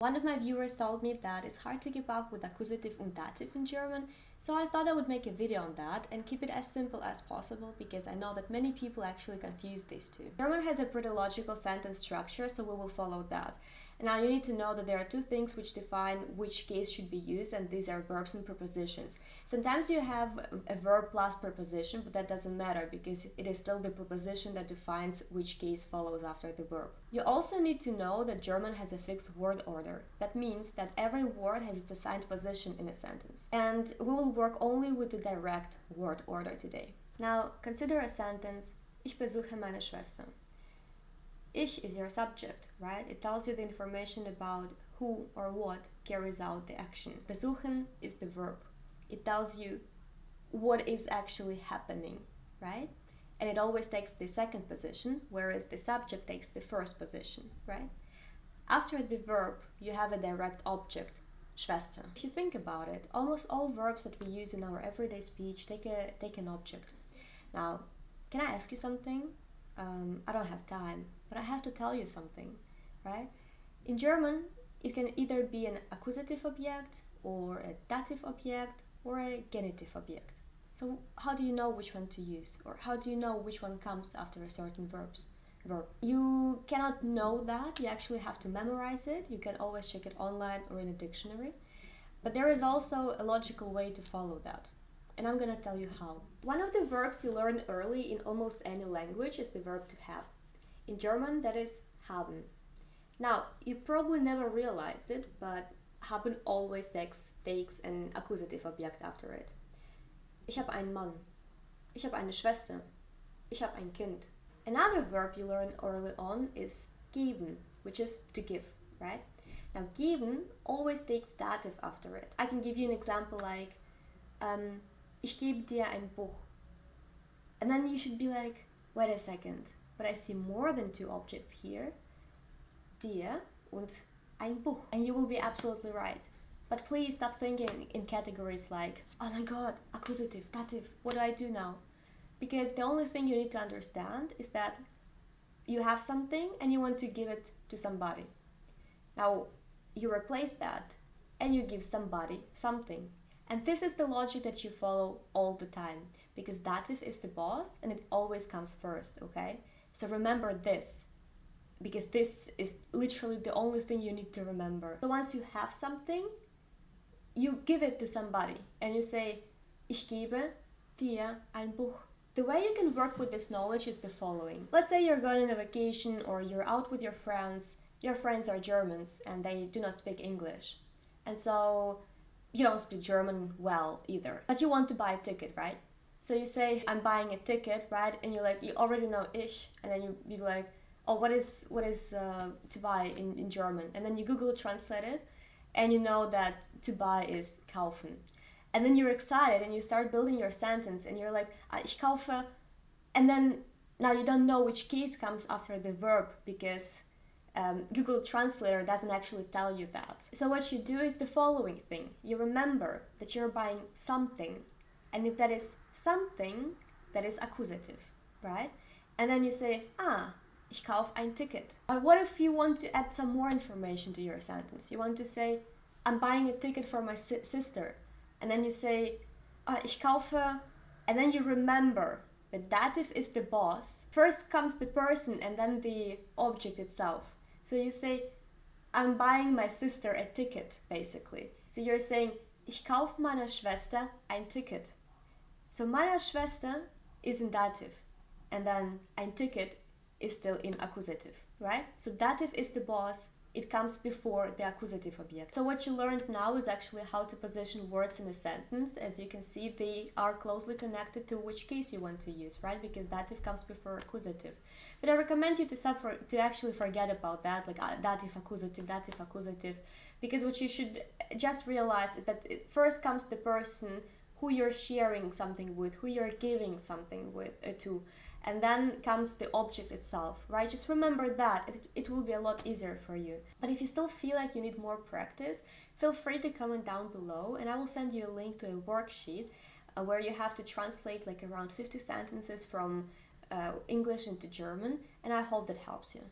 One of my viewers told me that it's hard to keep up with Akkusativ und Dativ in German, so I thought I would make a video on that and keep it as simple as possible because I know that many people actually confuse these two. German has a pretty logical sentence structure, so we will follow that. And now you need to know that there are two things which define which case should be used, and these are verbs and prepositions. Sometimes you have a verb plus preposition, but that doesn't matter because it is still the preposition that defines which case follows after the verb. You also need to know that German has a fixed word order. That means that every word has its assigned position in a sentence. And we will work only with the direct word order today. Now consider a sentence, Ich besuche meine Schwester. Ich is your subject, right? It tells you the information about who or what carries out the action. Besuchen is the verb. It tells you what is actually happening, right? And it always takes the second position, whereas the subject takes the first position, right? After the verb, you have a direct object, Schwester. If you think about it, almost all verbs that we use in our everyday speech take an object. Now, can I ask you something? I don't have time, but I have to tell you something, right? In German, it can either be an accusative object or a dative object or a genitive object. So how do you know which one to use? Or how do you know which one comes after a certain verb? You cannot know that, you actually have to memorize it. You can always check it online or in a dictionary. But there is also a logical way to follow that. And I'm gonna tell you how. One of the verbs you learn early in almost any language is the verb to have. In German, that is haben. Now, you probably never realized it, but haben always takes an accusative object after it. Ich habe einen Mann. Ich habe eine Schwester. Ich habe ein Kind. Another verb you learn early on is geben, which is to give, right? Now, geben always takes dative after it. I can give you an example like, Ich gebe dir ein Buch. And then you should be like, wait a second, but I see more than two objects here. Dir und ein Buch. And you will be absolutely right. But please stop thinking in categories like, oh my god, accusative, dative, what do I do now? Because the only thing you need to understand is that you have something and you want to give it to somebody. Now, you replace that and you give somebody something. And this is the logic that you follow all the time, because dative is the boss and it always comes first, okay? So remember this, because this is literally the only thing you need to remember. So once you have something, you give it to somebody and you say, Ich gebe dir ein Buch. The way you can work with this knowledge is the following. Let's say you're going on a vacation or you're out with your friends. Your friends are Germans and they do not speak English. And so you don't speak German well either, but you want to buy a ticket, right? So you say, I'm buying a ticket, right? And you're like, you already know ich, and then you be like, oh, what is to buy in German? And then you Google translate it, and you know that to buy is kaufen. And then you're excited and you start building your sentence and you're like, ich kaufe, and then now you don't know which case comes after the verb because Google Translator doesn't actually tell you that. So what you do is the following thing. You remember that you're buying something, and if that is something, that is accusative, right? And then you say, ich kauf ein Ticket. But what if you want to add some more information to your sentence? You want to say, I'm buying a ticket for my sister. And then you say, ich kaufe, and then you remember that dative is the boss. First comes the person and then the object itself. So you say, I'm buying my sister a ticket, basically. So you're saying, ich kauf meiner Schwester ein Ticket. So meiner Schwester is in dative, and then ein Ticket is still in accusative, right? So dative is the boss, it comes before the accusative object. So what you learned now is actually how to position words in a sentence. As you can see, they are closely connected to which case you want to use, right? Because dative comes before accusative. But I recommend you to actually forget about that, like dative, accusative, because what you should just realize is that first comes the person who you're sharing something with, who you're giving something with to, and then comes the object itself, right? Just remember that, it will be a lot easier for you. But if you still feel like you need more practice, feel free to comment down below and I will send you a link to a worksheet where you have to translate like around 50 sentences from English into German, and I hope that helps you.